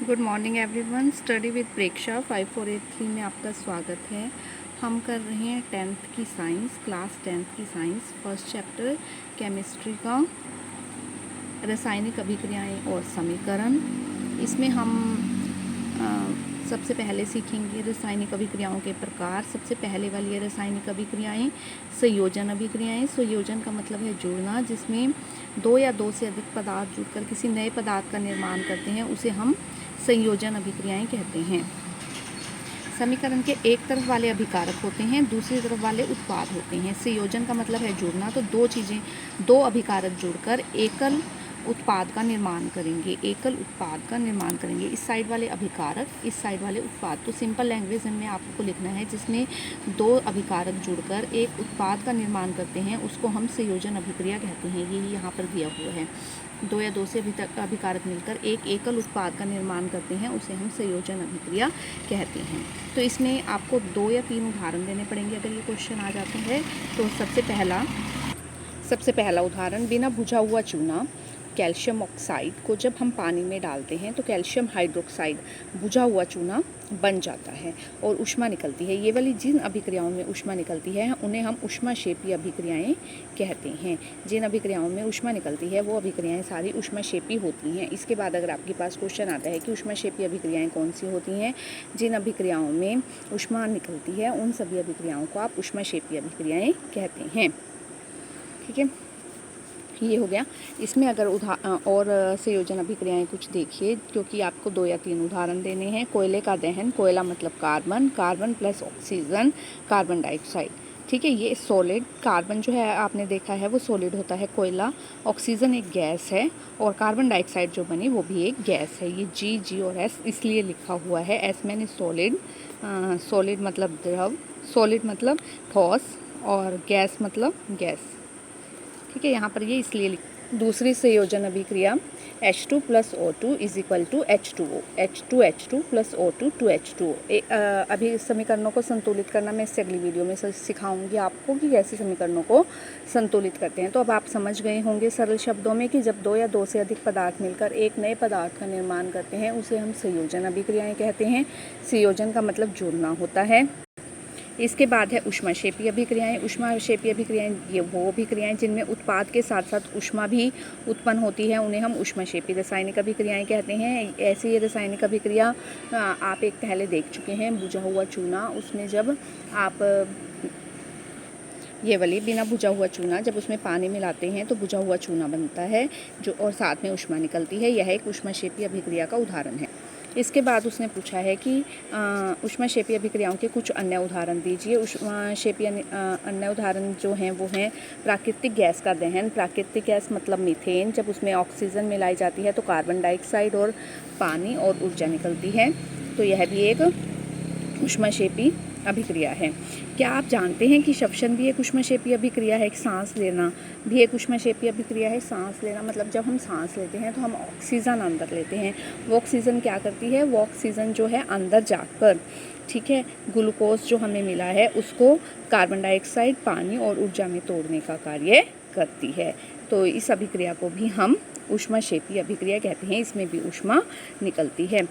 Good morning everyone. Study with Preksha 5483 में आपका स्वागत है। हम कर रहे हैं 10th की साइंस, क्लास 10th की साइंस, फर्स्ट चैप्टर केमिस्ट्री का रासायनिक अभिक्रियाएं और समीकरण। इसमें हम सबसे पहले सीखेंगे रासायनिक अभिक्रियाओं के प्रकार। सबसे पहले वाली है रासायनिक अभिक्रियाएं संयोजन अभिक्रियाएं। संयोजन का मतलब है जुड़ना, जिसमें दो या दो से अधिक पदार्थ जुड़कर किसी नए पदार्थ का निर्माण करते हैं, उसे हम संयोजन अभिक्रियाएं कहते हैं। समीकरण के एक तरफ वाले अभिकारक होते हैं, दूसरी तरफ वाले उत्पाद होते हैं। संयोजन का मतलब है जुड़ना, तो दो अभिकारक जुड़कर एकल उत्पाद का निर्माण करेंगे, एकल उत्पाद का निर्माण करेंगे। इस साइड वाले अभिकारक, इस साइड वाले उत्पाद। तो सिंपल लैंग्वेज में आपको लिखना है, जिसमें दो अभिकारक जुड़कर एक उत्पाद का निर्माण करते हैं, उसको हम संयोजन अभिक्रिया कहते हैं। यही यहाँ पर दिया हुआ है। दो या दो से अभिकारक मिलकर एक एकल उत्पाद का निर्माण करते हैं, उसे हम संयोजन अभिक्रिया कहते हैं। तो इसमें आपको 2 या 3 उदाहरण देने पड़ेंगे अगर ये क्वेश्चन आ जाते हैं। तो सबसे पहला उदाहरण, बिना बुझा हुआ चूना कैल्शियम ऑक्साइड को जब हम पानी में डालते हैं तो कैल्शियम हाइड्रोक्साइड बुझा हुआ चूना बन जाता है और ऊष्मा निकलती है। ये वाली जिन अभिक्रियाओं में ऊष्मा निकलती है उन्हें हम ऊष्माक्षेपी अभिक्रियाएं कहते हैं। जिन अभिक्रियाओं में ऊष्मा निकलती है वो अभिक्रियाएं सारी ऊष्माक्षेपी होती हैं। इसके बाद अगर आपके पास क्वेश्चन आता है कि ऊष्माक्षेपी अभिक्रियाएं कौन सी होती हैं, जिन अभिक्रियाओं में ऊष्मा निकलती है उन सभी अभिक्रियाओं को आप ऊष्माक्षेपी अभिक्रियाएं कहते हैं। ठीक है, ये हो गया। इसमें अगर और संयोजन अभिक्रियाएं कुछ देखिए, क्योंकि आपको 2 या 3 उदाहरण देने हैं। कोयले का दहन, कोयला मतलब carbon, carbon plus oxygen carbon dioxide. ठीक है, ये सॉलिड, कार्बन जो है आपने देखा है वो सॉलिड होता है, कोयला, ऑक्सीजन एक गैस है और कार्बन डाइऑक्साइड जो बनी वो भी एक गैस है। ये जी और एस इसलिए लिखा हुआ है, एस मैंने सॉलिड, सॉलिड मतलब द्रव, सॉलिड मतलब ठोस और गैस मतलब गैस। ठीक है, यहाँ पर ये इसलिए दूसरी संयोजन अभिक्रिया H2 plus O2 is equal to H2O, H2 plus O2 2H2O। अभी समीकरणों को संतुलित करना मैं इससे अगली वीडियो में सिखाऊंगी आपको कि कैसे समीकरणों को संतुलित करते हैं। तो अब आप समझ गए होंगे सरल शब्दों में कि जब 2 या 2 से अधिक पदार्थ मिलकर एक नए पदार्थ का निर्माण करते हैं उसे हम संयोजन अभिक्रियाएँ कहते हैं। संयोजन का मतलब जुड़ना होता है। इसके बाद है ऊष्माक्षेपी अभिक्रियाएं। ऊष्माक्षेपी अभिक्रियाएं ये वो अभिक्रियाएं जिनमें उत्पाद के साथ साथ ऊष्मा भी उत्पन्न होती है, उन्हें हम ऊष्माक्षेपी रासायनिक अभिक्रियाएं कहते हैं। ऐसी ये रासायनिक अभिक्रिया आप एक पहले देख चुके हैं, बुझा हुआ चूना। उसमें जब आप ये वाली बिना बुझा हुआ चूना जब उसमें पानी मिलाते हैं तो बुझा हुआ चूना बनता है जो, और साथ में ऊष्मा निकलती है। यह एक ऊष्माक्षेपी अभिक्रिया का उदाहरण है। इसके बाद उसने पूछा है कि ऊष्माक्षेपी अभिक्रियाओं के कुछ अन्य उदाहरण दीजिए। ऊष्माक्षेपी अन्य उदाहरण जो हैं वो हैं प्राकृतिक गैस का दहन। प्राकृतिक गैस मतलब मीथेन, जब उसमें ऑक्सीजन मिलाई जाती है तो कार्बन डाइऑक्साइड और पानी और ऊर्जा निकलती है, तो यह भी एक ऊष्माक्षेपी अभिक्रिया है। क्या आप जानते हैं कि श्वसन भी एक ऊष्माक्षेपी अभिक्रिया है? सांस लेना भी एक ऊष्माक्षेपी अभिक्रिया है। सांस लेना मतलब जब हम सांस लेते हैं तो हम ऑक्सीजन अंदर लेते हैं। वो ऑक्सीजन क्या करती है, वो ऑक्सीजन जो है अंदर जाकर, ठीक है, ग्लूकोज जो हमें मिला है उसको कार्बन डाइऑक्साइड, पानी और ऊर्जा में तोड़ने का कार्य करती है। तो इस अभिक्रिया को भी हम ऊष्माक्षेपी अभिक्रिया कहते हैं। इसमें भी ऊष्मा निकलती है।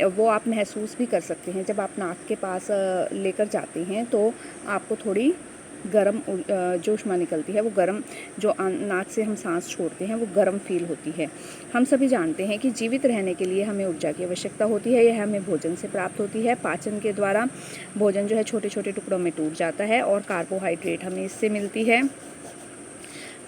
वो आप महसूस भी कर सकते हैं, जब आप नाक के पास लेकर जाते हैं तो आपको थोड़ी गर्म जो ऊष्मा निकलती है वो गर्म, जो नाक से हम सांस छोड़ते हैं वो गर्म फील होती है। हम सभी जानते हैं कि जीवित रहने के लिए हमें ऊर्जा की आवश्यकता होती है। यह हमें भोजन से प्राप्त होती है। पाचन के द्वारा भोजन जो है छोटे छोटे टुकड़ों में टूट जाता है और कार्बोहाइड्रेट हमें इससे मिलती है।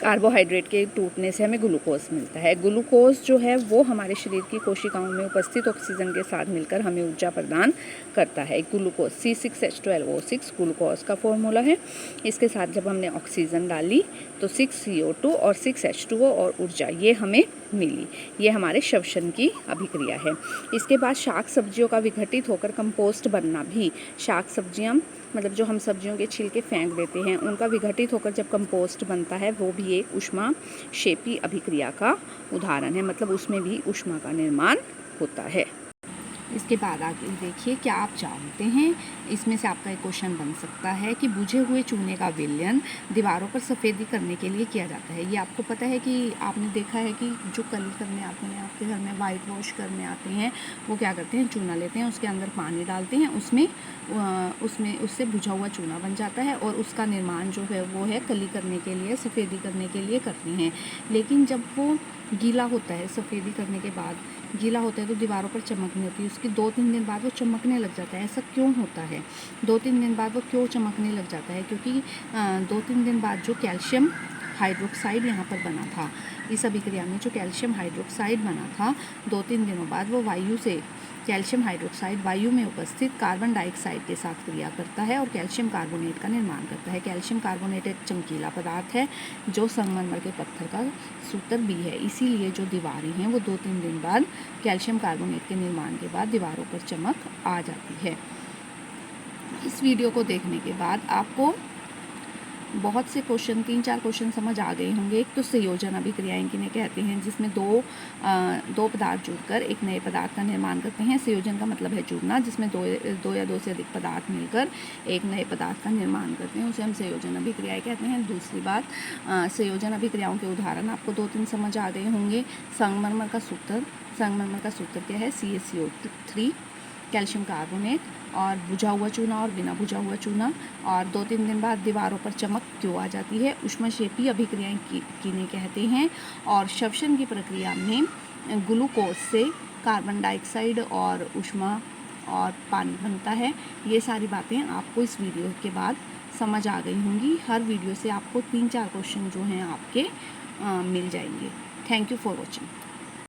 कार्बोहाइड्रेट के टूटने से हमें ग्लूकोज मिलता है। ग्लूकोज जो है वो हमारे शरीर की कोशिकाओं में उपस्थित ऑक्सीजन के साथ मिलकर हमें ऊर्जा प्रदान करता है। ग्लूकोज C6H12O6 ग्लूकोज का फॉर्मूला है। इसके साथ जब हमने ऑक्सीजन डाली तो 6CO2 और 6H2O और ऊर्जा ये हमें मिली। ये हमारे श्वसन की अभिक्रिया है। इसके बाद शाक सब्जियों का विघटित होकर कंपोस्ट बनना भी, शाक सब्जियाँ मतलब जो हम सब्जियों के छिलके फेंक देते हैं उनका विघटित होकर जब कंपोस्ट बनता है वो भी एक ऊष्माक्षेपी अभिक्रिया का उदाहरण है। मतलब उसमें भी ऊष्मा का निर्माण होता है। इसके बाद आगे देखिए, क्या आप जानते हैं, इसमें से आपका एक क्वेश्चन बन सकता है कि बुझे हुए चूने का विलयन दीवारों पर सफ़ेदी करने के लिए किया जाता है। ये आपको पता है कि आपने देखा है कि जो कलर करने आते हैं आपके घर में, वाइट वॉश करने आते हैं, वो क्या करते हैं, चूना लेते हैं, उसके अंदर पानी डालते हैं, उससे बुझा हुआ चूना बन जाता है और उसका निर्माण जो है वो है कली करने के लिए, सफ़ेदी करने के लिए करते हैं। लेकिन जब वो गीला होता है, सफ़ेदी करने के बाद गीला होता है तो दीवारों पर चमक नहीं होती, उसकी 2-3 दिन बाद वो चमकने लग जाता है। ऐसा क्यों होता है? 2-3 दिन बाद वो क्यों चमकने लग जाता है? क्योंकि 2-3 दिन बाद जो कैल्शियम हाइड्रोक्साइड यहाँ पर बना था, इस अभिक्रिया में जो कैल्शियम हाइड्रोक्साइड बना था, 2-3 दिनों बाद वो वायु से, कैल्शियम हाइड्रोक्साइड वायु में उपस्थित कार्बन डाइऑक्साइड के साथ क्रिया करता है और कैल्शियम कार्बोनेट का निर्माण करता है। कैल्शियम कार्बोनेट एक चमकीला पदार्थ है जो संगमरमर के पत्थर का सूत्र भी है। इसीलिए जो दीवारें हैं वो 2-3 दिन बाद कैल्शियम कार्बोनेट के निर्माण के बाद दीवारों पर चमक आ जाती है। इस वीडियो को देखने के बाद आपको बहुत से क्वेश्चन, 3-4 क्वेश्चन समझ आ गए होंगे। एक तो संयोजन अभिक्रियाएं किन्हें कहते हैं, जिसमें दो पदार्थ जुड़कर एक नए पदार्थ का निर्माण करते हैं। संयोजन का मतलब है जुड़ना, जिसमें दो या दो से अधिक पदार्थ मिलकर एक नए पदार्थ का निर्माण करते हैं, उसे हम संयोजन अभिक्रियाएं कहते हैं। दूसरी बात, संयोजन अभिक्रियाओं के उदाहरण आपको 2-3 समझ आ गए होंगे। संगमरमर का सूत्र क्या है, CaCO3, कैल्शियम कार्बोनेट, और बुझा हुआ चूना और बिना बुझा हुआ चूना। और 2-3 दिन बाद दीवारों पर चमक क्यों आ जाती है, ऊष्मक्षेपी अभिक्रियाएं किन्हें कहते हैं, और श्वसन की प्रक्रिया में ग्लूकोज से कार्बन डाइऑक्साइड और ऊष्मा और पानी बनता है। ये सारी बातें आपको इस वीडियो के बाद समझ आ गई होंगी। हर वीडियो से आपको 3-4 क्वेश्चन जो हैं आपके मिल जाएंगे। Thank you for watching.